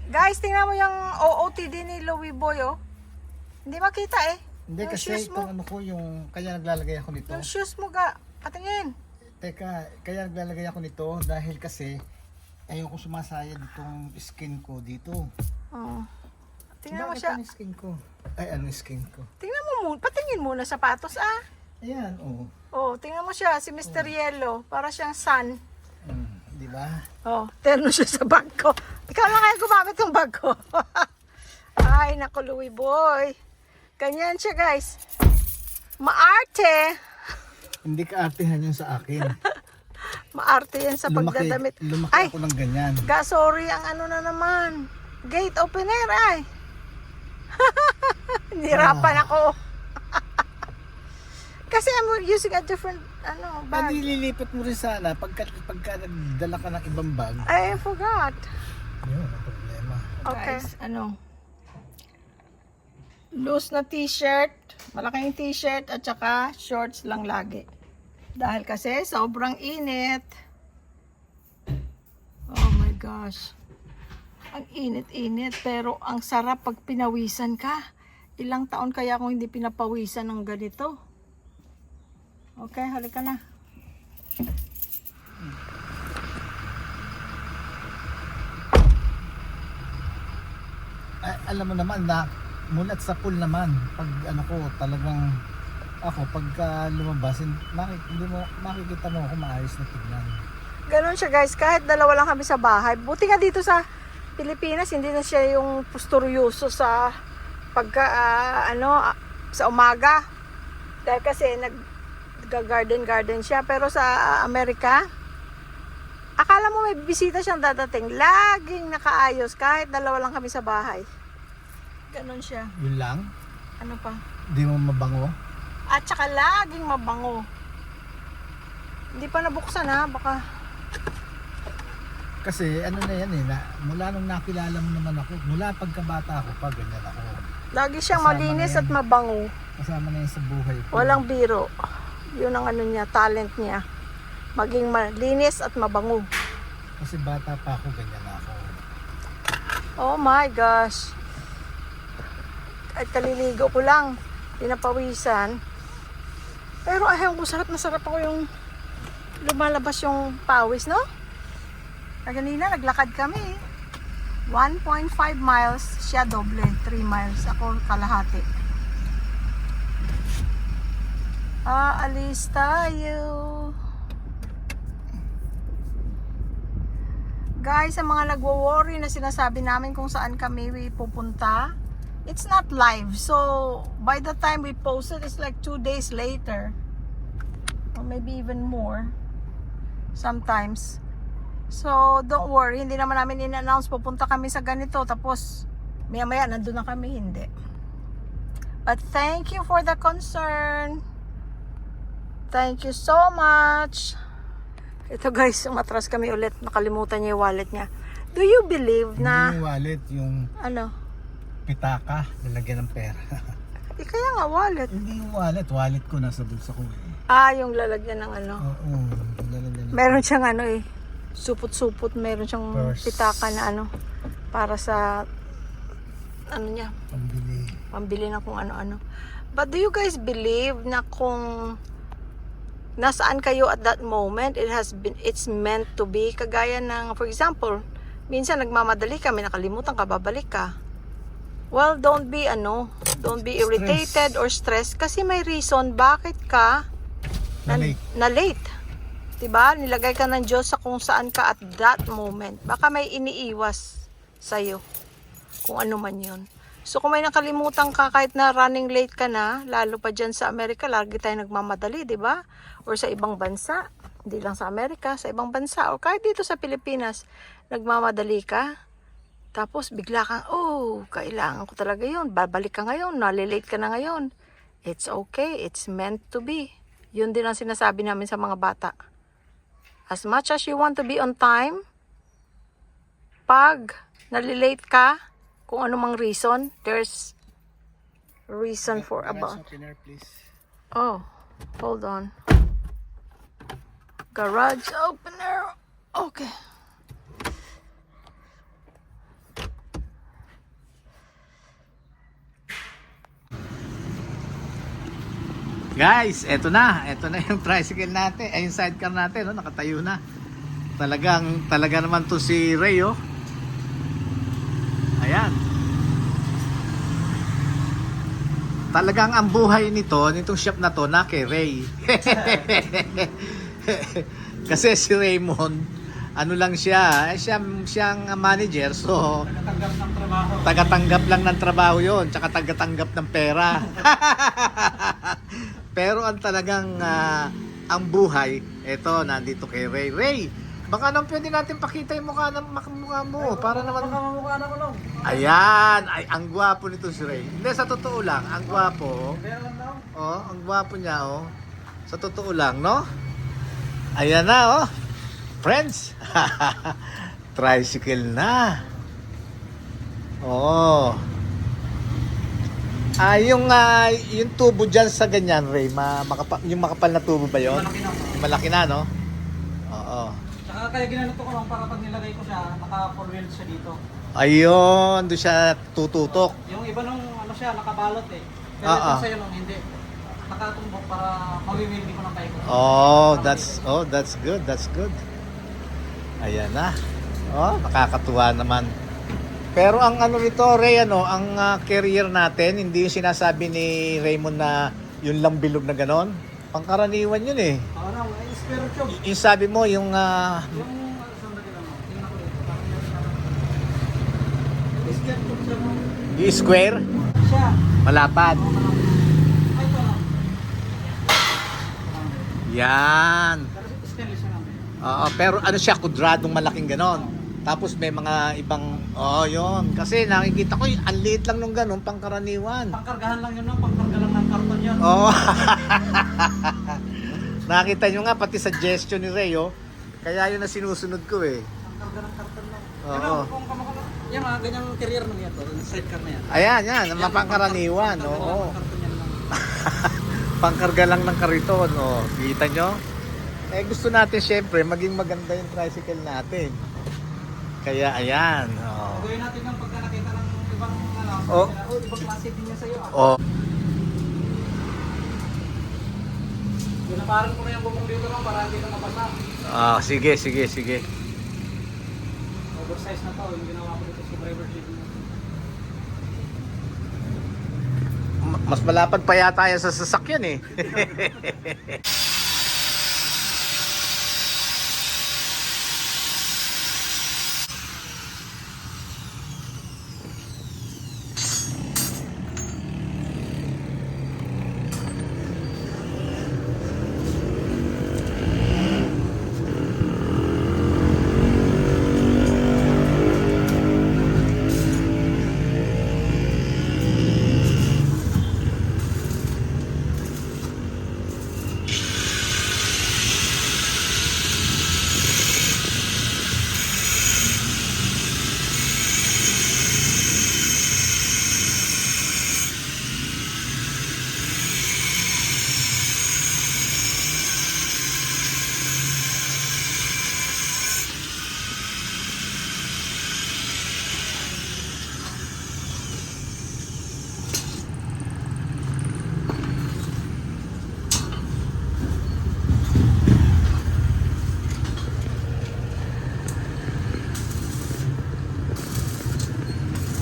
Guys, tingnan mo yung OOTD ni Louie Boy, oh. Hindi makita eh. Hindi Yung kasi shoes mo. itong ano ko, yung kaya naglalagay ako nito. Yung shoes mo ga. Patingin. Teka, kaya naglalagay ako nito dahil kasi ayoko sumasaya ditong skin ko dito. Oh. Tingnan mo Bakit siya. ano yung skin ko? Ay, ano yung skin ko? Tingnan mo muna. Patingin muna sapatos, ah. Ayan, oh. Oh, tingnan mo siya. Si Mr. Yellow. Para siyang sun. Di ba? Oh, terno siya sa bag ko. Ikaw lang kaya gumamit ng bag ko. Ay, naku, Louie Boy. Ganyan siya, guys. Maarte. Hindi ka-artehan yun sa akin. Maarte yan sa pagdadamit. Lumaki Ay, ako ng ganyan. sorry, ang ano na naman. Gate opener, ay. Nirapan ako. Kasi I'm using a different, bag. Nililipat mo rin sana pagka nagdala ka ng ibang bag. I forgot. Yun, ang problema. Okay. Guys, loose na t-shirt, malaking t-shirt at saka shorts lang lagi. Dahil kasi sobrang init. Oh my gosh. Ang init-init pero ang sarap pag pinawisan ka. Ilang taon kaya akong hindi pinapawisan ng ganito. Okay, halika na. Ay, alam mo naman na mulat sa pool naman pag ano ko talagang ako pagka lumabas hindi mo makikita mo ako maayos na tignan. Ganon siya guys, kahit dalawa lang kami sa bahay. Buti nga dito sa Pilipinas, hindi na siya yung pusturyoso sa pagka, sa umaga. Dahil kasi nag-garden siya. Pero sa Amerika, akala mo may bisita siyang dadating. Laging nakaayos, kahit dalawa lang kami sa bahay. Ganon siya. Yun lang? Ano pa? Hindi mo mabango? At saka laging mabango. Hindi pa nabuksan ha, baka... Kasi ano na yan mula nung nakilala mo naman ako, mula pagkabata ako pa ganyan ako. Lagi siyang Kasama malinis na yan. at mabango. Kasama na yan sa buhay ko. Walang biro. Yun ang niya, talent niya. Maging malinis at mabango. Kasi bata pa ako, ganyan ako. Oh my gosh. At kaliligo ko lang. Pinapawisan. Pero ayaw ko, sarap na sarap ako yung lumalabas yung pawis, no? Kanina naglakad kami. 1.5 miles, siya doble. 3 miles. Ako kalahati. Aalis tayo. Guys, sa mga nagwo-worry na sinasabi namin kung saan kami pupunta, it's not live. So, by the time we post it, it's like 2 days later. Or maybe even more. Sometimes. So, don't worry. Hindi naman namin in-announce pupunta kami sa ganito. Tapos, maya-maya, nandun na kami. Hindi. But thank you for the concern. Thank you so much. Ito guys, umatras kami ulit. Nakalimutan niya yung wallet niya. Do you believe na... Hindi yung wallet, yung pitaka, nalagyan ng pera. Kaya nga, wallet. Hindi yung wallet, wallet ko nasa bulsa ko Yung lalagyan ng Oo, lalagyan ng... Meron siyang supot-supot. Meron siyang Purse. pitaka na para sa niya, Pambili. pambili na kung ano-ano. But do you guys believe na kung nasaan kayo at that moment, it's meant to be? Kagaya ng, for example, minsan nagmamadali ka, may nakalimutan ka, babalik ka. Well, don't be irritated or stressed kasi may reason bakit ka na late. Diba? Nilagay ka ng Diyos sa kung saan ka at that moment. Baka may iniiwas sa'yo. Kung ano man yun. So, kung may nakalimutan ka, kahit na running late ka na, lalo pa dyan sa Amerika, lagi tayo nagmamadali, diba? Or sa ibang bansa. Hindi lang sa Amerika, sa ibang bansa. O kahit dito sa Pilipinas, nagmamadali ka. Tapos, bigla kang, kailangan ko talaga yun. Babalik ka ngayon, nalilate ka na ngayon. It's okay. It's meant to be. Yun din ang sinasabi namin sa mga bata. As much as you want to be on time, pag nalilate ka, kung anumang reason, there's reason for about. Please. Oh, hold on. Garage opener. Okay. Guys, eto na yung tricycle natin, ay yung sidecar natin, no? Nakatayo na. Talaga naman to si Ray, oh. Ayan. Talagang ang buhay nitong shop na to na kay Ray. Kasi si Raymond, ano lang siya, siyang manager, so Tagatanggap ng trabaho. tagatanggap lang ng trabaho yon, tsaka tagatanggap ng pera. Pero ang talagang ang buhay, eto, nandito kay Ray. Ray, baka naman pwede natin pakita yung mukha mo para naman. Baka mamukha na ko lang. Ayan, ay ang gwapo nito si Ray. Hindi, sa totoo lang, ang gwapo. Pero lang daw. Oh, ang gwapo niya, oh. Sa totoo lang, no? Ayan na, oh. Friends. Tricycle na. Oo. Yung tubo dyan sa ganyan, Ray, yung makapal na tubo ba yon? Malaki na. Yung malaki na, no? Oo. Tsaka kaya ginanito ko lang para pag nilagay ko siya, naka 4 wheels siya dito. Ayun, doon siya tututok. Yung iba nung ano siya, nakabalot eh. Pero Ah, ito sa'yo nung hindi. Nakatumbok para mawiwindi ko ng paikot. That's good. That's good. Ayan na. Oh, nakakatuwa naman. Pero ang ano nito, Ray, ang career natin, hindi yung sinasabi ni Raymond na yun lang bilog na ganon. Pangkaraniwan yun eh. Ano, spare tube. Yung sabi mo, yung Yung, sandali lang mo. Tingnan ko ito. Spare tube siya mo. yung square, Siya. malapad. Ay, ito lang. Yan. Pero stainless siya namin. Oo, pero ano siya, kudradong malaking ganon. Tapos may mga ibang, yun. Kasi nakikita ko, ang liit lang nung ganon, pangkaraniwan. Pangkargahan lang yun, no? Pangkarga lang ng karton yun. Oo. Nakita nyo nga, pati suggestion ni Ray, oh. Kaya yun na sinusunod ko eh. Pangkarga ng karton lang. Oo. Pero kung kamakala, yung mga ganyang career nung yan to, sidecar na yan. Ayan, yan, ang mapangkaraniwan, oo. Karton yan lang. Pangkarga lang ng kariton, oh. Kita nyo? Eh, gusto natin syempre, maging maganda yung tricycle natin. Kaya, ayan, oh. Gawin natin yung pagka nakita ng ibang, Oh. ibang klase din yan sa'yo, ah. Oh. Ginaparan ko na yung bubong dito lang para hindi na mabasa. Sige. Oversize na to, yung ginawa ko dito sa driver seat. Mas malapad pa yata yan sa sasakyan eh.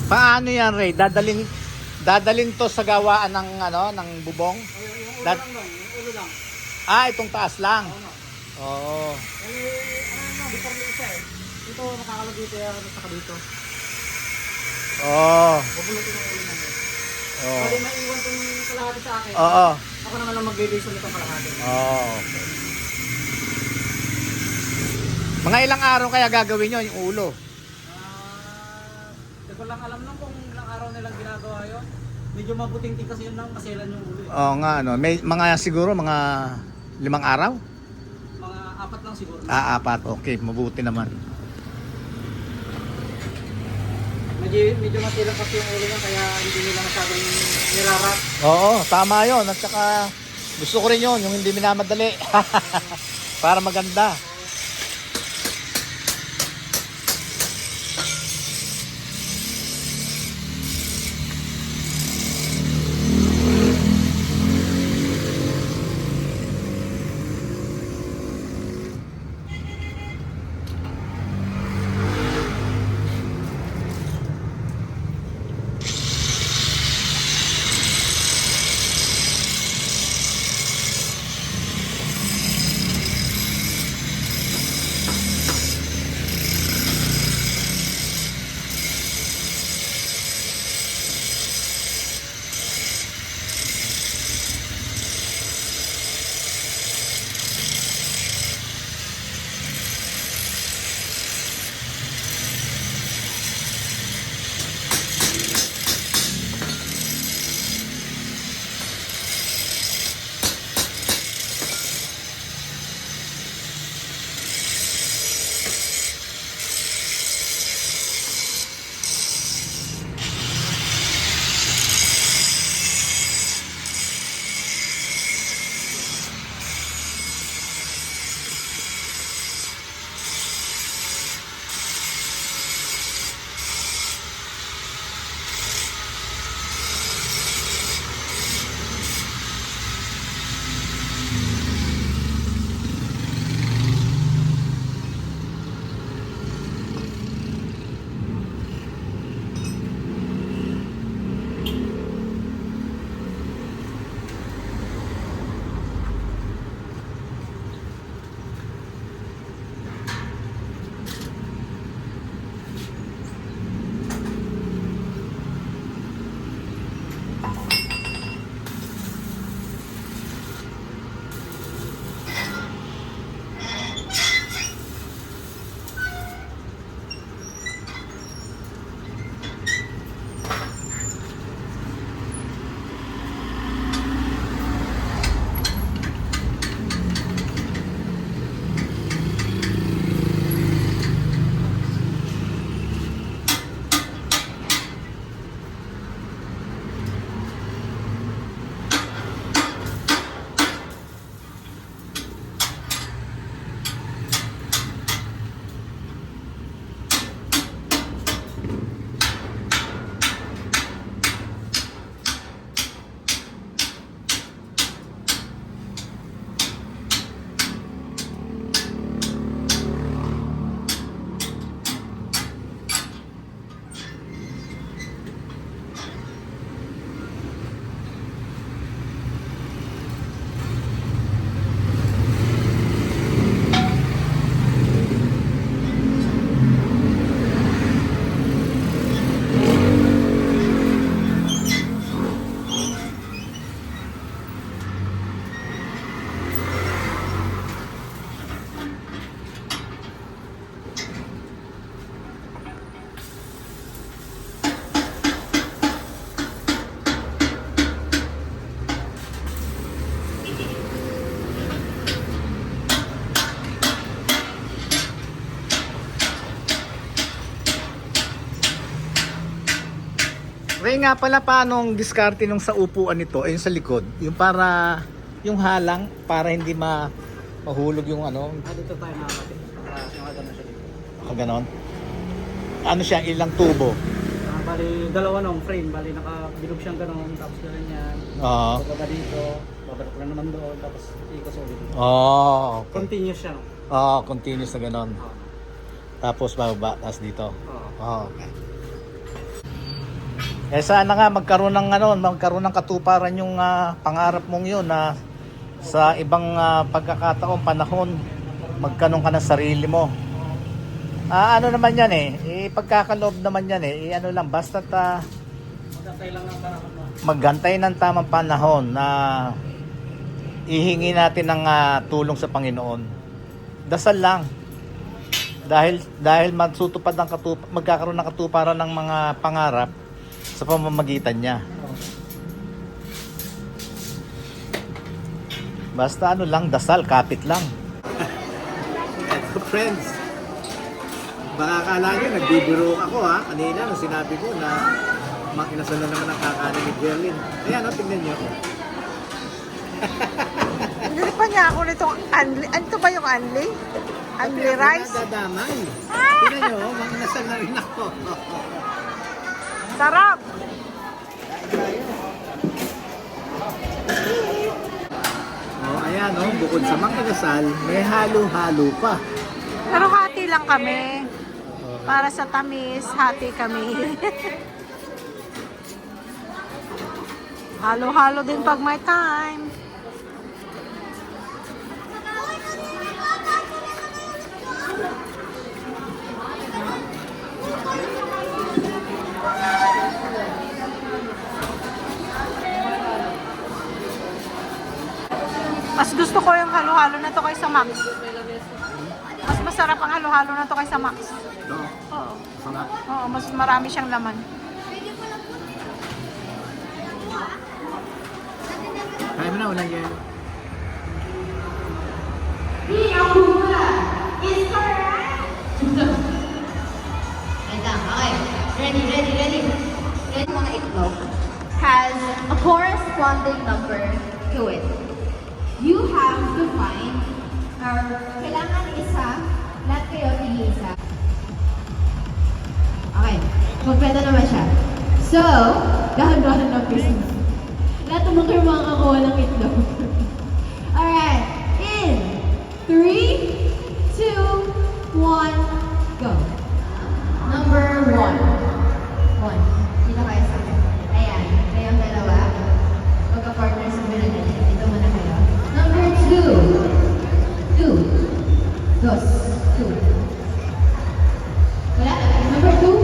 Paano yan, Ray? Dadalin to sa gawaan ng bubong? Yung ulo That- lang lang, yung ulo lang. Itong taas lang. Ano? Oo. Before na isa eh. Ito, nakakalagay ito yan, saka dito. Oo. Bubulutin yung ulo lang. Oo. Bali, maiwan itong kalahati sa akin. Oo. Ako naman ang magbibigay nitong kalahati. Oo. Mga ilang araw kaya gagawin nyo yung ulo? Hindi ko lang alam nung kung ilang araw nilang ginagawa yun. Medyo mabuting-ting kasi yun lang, maselan yung ulo eh. Oo nga, may mga siguro mga 5 araw? Mga 4 lang siguro. 4. Okay, mabuti naman. Medyo masilang kasi yung ulo niya kaya hindi nila masyadong nirarat. Oo, tama yon. At saka gusto ko rin yon, yung hindi minamadali. Para maganda. Ray nga pala, paanong diskarte nung sa upuan nito, ayun sa likod, yung para, yung halang, para hindi mahulog yung ano, Dito tayo nakakapit. Nakagano siya dito. kaganon. Ano siya, ilang tubo? Bali, dalawa nung frame. Bali, nakabilog siyang ganon. Tapos gano'n yan. Oo. Bababa dito. Babalik lang naman doon. Tapos ikos ulit. Okay. Continuous siya, no? Oo, continuous na ganon. Oo. Tapos bababa, tapos dito. Oo. Okay. Eh sana nga magkaroon ng ano, magkaroon ng katuparan yung pangarap mong 'yun na sa ibang pagkakataon, panahon, magkaroon ka ng sarili mo. Ano naman 'yan pagkakaloob naman 'yan ano lang basta Magantay lang ng panahon mo. maggantay ng tamang panahon na ihingi natin ng tulong sa Panginoon. Dasal lang. Dahil magkakaroon ng katuparan ng mga pangarap sa pamamagitan niya. Basta ano lang, dasal, kapit lang. Eto friends, baka akala nyo nagbibiro ako kanina nung sinabi ko na makinasal na naman ang kakanin ni Jerlyn. Ayan tingnan nyo. Hindi pa niya ako nitong Anli. Ano ba yung Anli? Anli rice? Dadamay. Tingnan nyo, makinasal na rin ako. Sarap! Ayan bukod sa makinasal, may halo-halo pa. Pero hati lang kami. Para sa tamis, hati kami. Halo-halo din pag may time. Mas gusto ko yung halo-halo na to kaysa Max. Mas masarap ang halo-halo na to kaysa Max. Oo. Oo, mas marami siyang laman. Kaya mo na, walang yan. Okay. Ready. Ready mga itlog has a corresponding number to it. You have to find, or kailangan isa, lahat kayo tig-isa. Okay. Kompleto naman siya. So, dahan-dahan ng business. Lahat naman kayo makakakuha ng itlog. Alright. In 3, 2, 1, go. Number 1. 1. Dito kayo sa akin. Ayan. Kayong dalawa. Magka-partner sa bilhin. Dito muna kayo. Number 2. 2. Dos. 2. Wala? Number 2.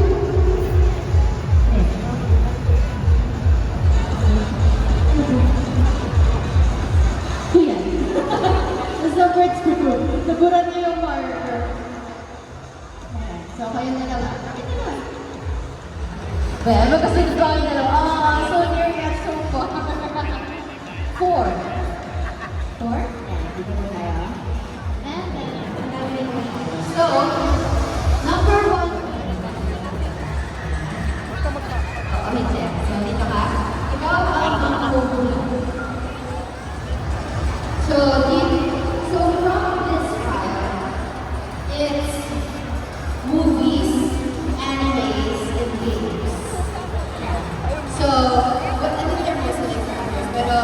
Yan. Tapos number 2. Naburan niyo yung marker. Ayan. So, kayong dalawa. Ito na. Well, magkasunod ba kayong dalawa? So near yet so far. 4. 4? Ayan, dito mo tayo. And then, so, number 1. Hindi. So, dito ka. Ikaw ang makukulang. So, from this file, it's movies, animes, and games. So, but I think they're mostly characters, pero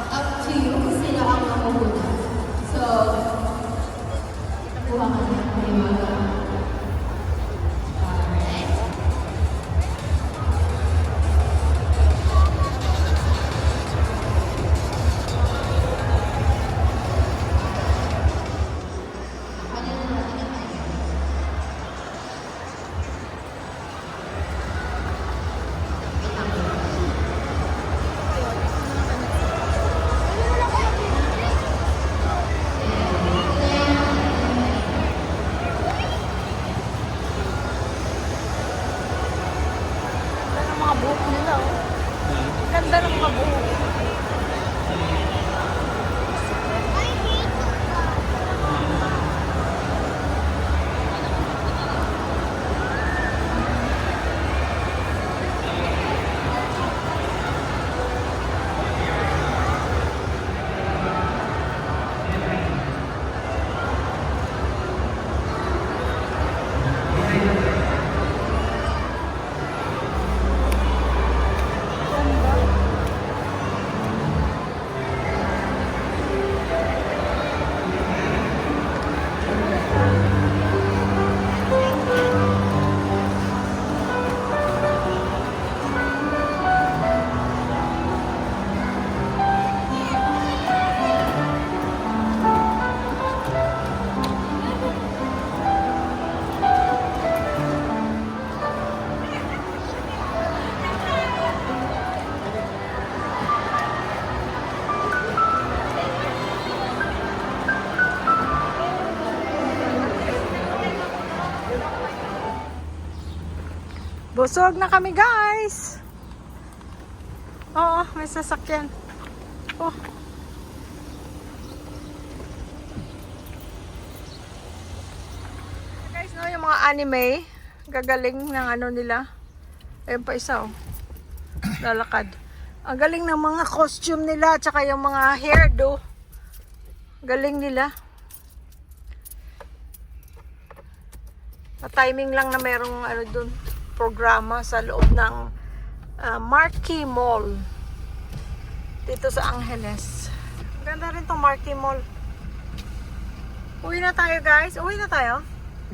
up to you kung sino ang makukuha. So, kuha ka na kayo mga. Alright. Ganda ng mga buhok nila, oh. Ganda ng mga buhok. Busog na kami, guys. Oo, may sasakyan. Oh. Guys, no, yung mga anime, gagaling ng ano nila. Ayun pa isa, oh. Lalakad. Ang galing ng mga costume nila, tsaka yung mga hairdo. Galing nila. Timing lang na merong ano dun, programa sa loob ng Marquee Mall dito sa Angeles. Ganda rin tong Marquee Mall. Uwi na tayo, guys. Uwi na tayo.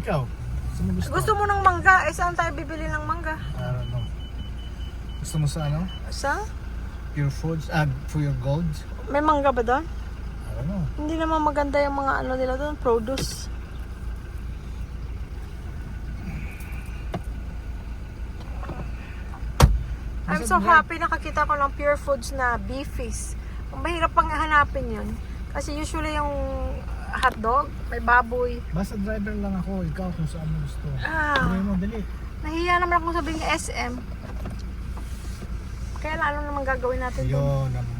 Ikaw, saan mo gusto? Gusto mo ng mangga? Eh, saan tayo bibili ng mangga? I don't know. Gusto mo sa ano? Sa? Pure Foods? For your gold? May mangga ba doon? I don't know. Hindi naman maganda yung mga ano nila doon, produce. I'm so happy nakakita ko ng Pure Foods na beefies. Ang mahirap pang hanapin yun. Kasi usually yung hotdog, may baboy. Basta driver lang ako, ikaw kung saan mo gusto. Ah, Ano mo, dali. nahiya naman akong sabihin ng SM. Kaya ano naman gagawin natin doon? Yun,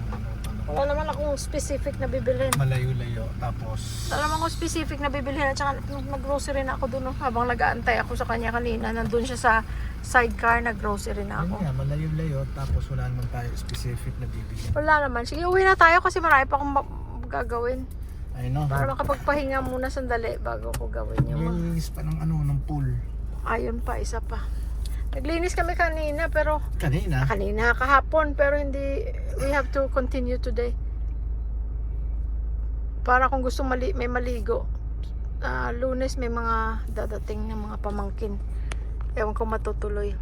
Wala naman akong specific na bibilhin. malayo-layo. Tapos, Wala naman akong specific na bibilhin. At saka nag-grocery na ako doon. Habang nag-aantay ako sa kanya kanina. Nandun siya sa sidecar, nag-grocery na yun ako. nga, malayo-layo. Tapos wala naman tayo specific na bibili. Wala naman. Sige, uwi na tayo kasi marami pa akong gagawin. I know. Para makapagpahinga muna sandali bago ko gawin yung mga... Nilinis pa ng ano, ng pool. Ayun pa, isa pa. Naglinis kami kanina pero... Kanina? Kanina, kahapon. Pero hindi... We have to continue today. Para kung gusto may maligo. Lunes may mga dadating na mga pamangkin. Ewan ko matutuloy.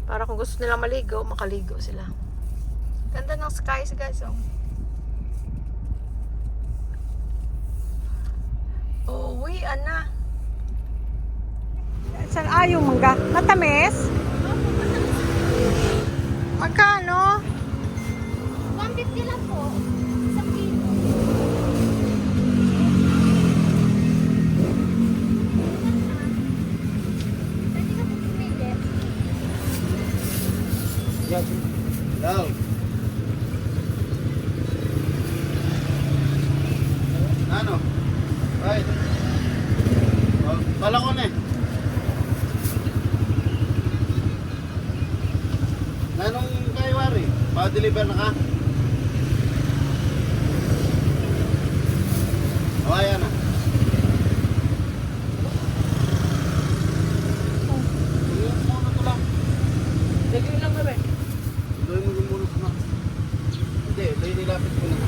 Para kung gusto nila maligo, makaligo sila. Ganda ng skies, guys. Oh, uwian na. Saan yung mangga? Matamis? Magkano? 150 lang po. Isang kilo. Pwede ka po pumili. Hello. Ano? Right. Oh, bala ko na eh. Anong kayo, Wari? Pa-deliver na ka? O, ayan na. Tingnan mo muna ito lang. Daging lang kami. Tuloy mo yung muna ito na. Hindi, ito yung nilapit ko na.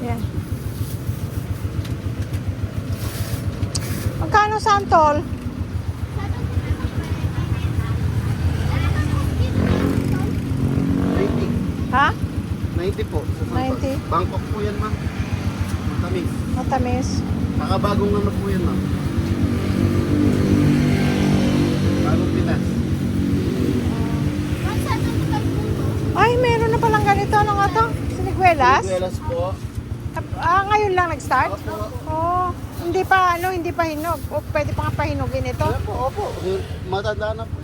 Yan. Magkano santol? Ha? 90 po. Sa 90. Bangkok po yan, ma'am. Matamis. Matamis. Nakabagong ano po yan, ma'am. Bagong pitas. Ay, meron na palang ganito. Ano nga to? Siniguelas? Siguelas po. Ngayon lang nag-start? Opo. Oh, hindi pa hinog. O, pwede pa nga pahinugin ito. Ayan po, opo. Matanda na po.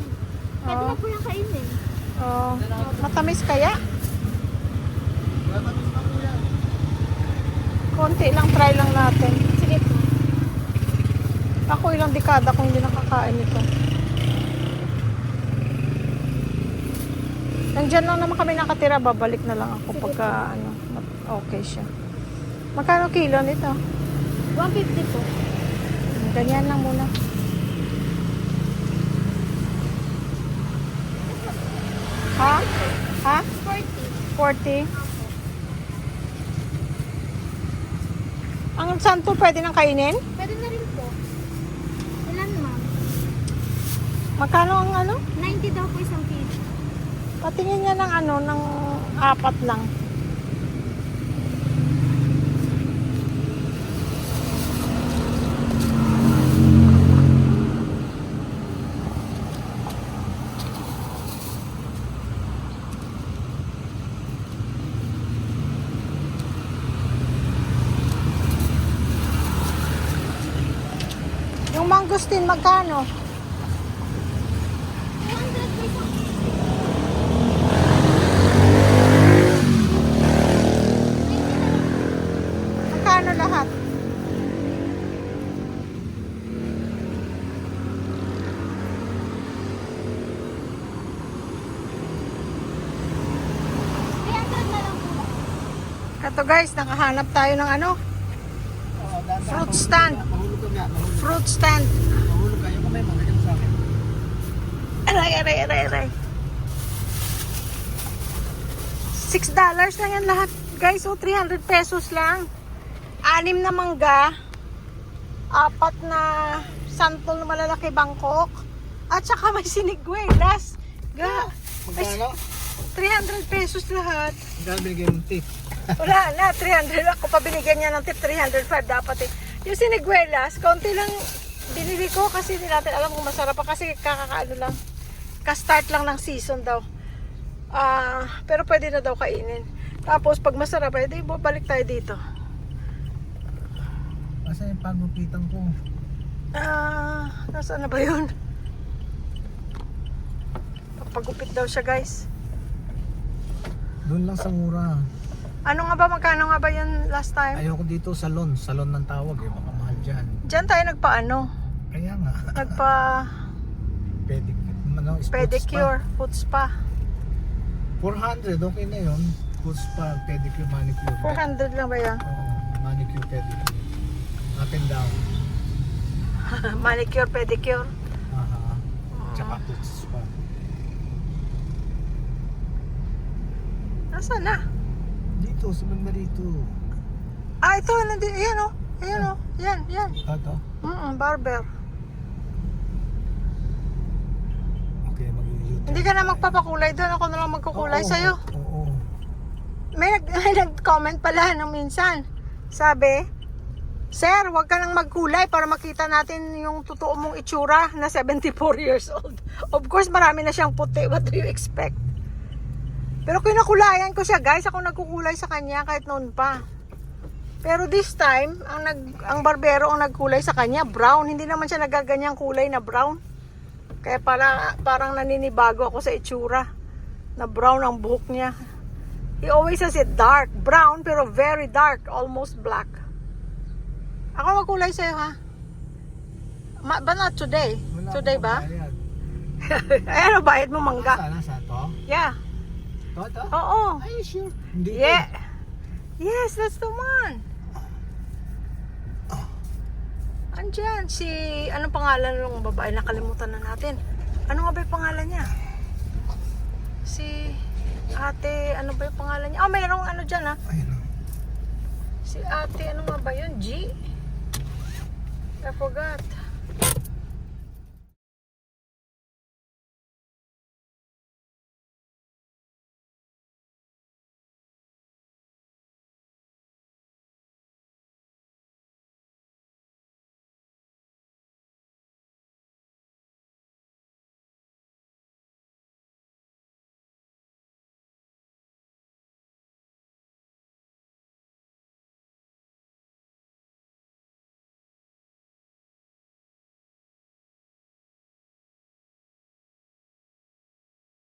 Pwede na po yung kainin. Oh, matamis kaya? Matamis na po yan. Konti lang, try lang natin. Sige. Ako ilang dekada kung hindi nakakain ito. Nandyan lang naman kami nakatira, babalik na lang ako pagka okay siya. Magkano kilo nito? 150 po. Ganyan lang muna. Ha? Ha? 40. 40. Ang santo pwede nang kainin? Pwede na rin po. Ilan ma'am? Magkano ang ano? 90 daw po isang kilo. Patingin niya ng ng 4 lang. mangustin, magkano? 200 pesos. Magkano lahat? Ito guys, nakahanap tayo ng ano? Fruit stand. Mahulog ka nga. Fruit stand. Mahulog ka. Yung kamay mo, ganyan mo sa akin. Aray. $6 lang yan lahat. Guys, oh, 300 pesos lang. 6 na mangga. 4 na santol na malalaki Bangkok. At saka may siniguelas. Magkano? 300 pesos lahat. Magkano binigay mong tip? Wala na, 300. Ako pa binigyan niya ng tip, 305 dapat eh. Yung siniguelas, konti lang binili ko kasi hindi natin alam kung masarap pa kasi kakakaano lang. Ka-start lang ng season daw. Pero pwede na daw kainin. Tapos pag masarap, edi balik tayo dito. Kasi yung pagupitan ko. Nasaan na ba yun? Papagupit daw siya guys. Doon lang sa mura. Ano nga ba, magkano nga ba yun last time? Ayoko dito, salon. Salon ng tawag eh. Baka mahal dyan. Diyan tayo nagpaano? Kaya nga. Nagpa pedicure, foot spa. 400, okay na yun. Foot spa, pedicure, manicure. 400 lang ba yan? Oo, manicure, pedicure. Up and down. Manicure, pedicure. Aha. Tsaka foot spa. Nasaan na? Dito, sa banda rito. Ito, nandito. Ayan o. Ayan o. Yan. Ito? Barber. Okay, mag-YouTube. Hindi ka na magpapakulay doon. Ako na lang magkukulay sa'yo. Oo. May nag-comment pala nung minsan. Sabi, Sir, wag ka nang magkulay para makita natin yung totoo mong itsura na 74 years old. Of course, marami na siyang puti. What do you expect? Pero kinakulayan ko siya, guys. Ako nagkukulay sa kanya kahit noon pa. Pero this time, ang barbero ang nagkulay sa kanya, brown. Hindi naman siya nagaganyang kulay na brown. Kaya parang naninibago ako sa itsura. Na brown ang buhok niya. He always says it dark. Brown, pero very dark. Almost black. Ako magkulay sa'yo, ha? But not today. Wala Today akong ba? bayad. Ayan, bayad mo mangga. Saan to? Yeah. To? Oo. Ay, sure. Hindi Yeah. Yes, that's the one. Andyan, si... Anong pangalan ng babae? Nakalimutan na natin. Ano nga ba yung pangalan niya? Si... Ate, ano ba yung pangalan niya? Oh, mayroong ano dyan, ha? Ayun o. Si ate, ano nga ba yun? G? I forgot.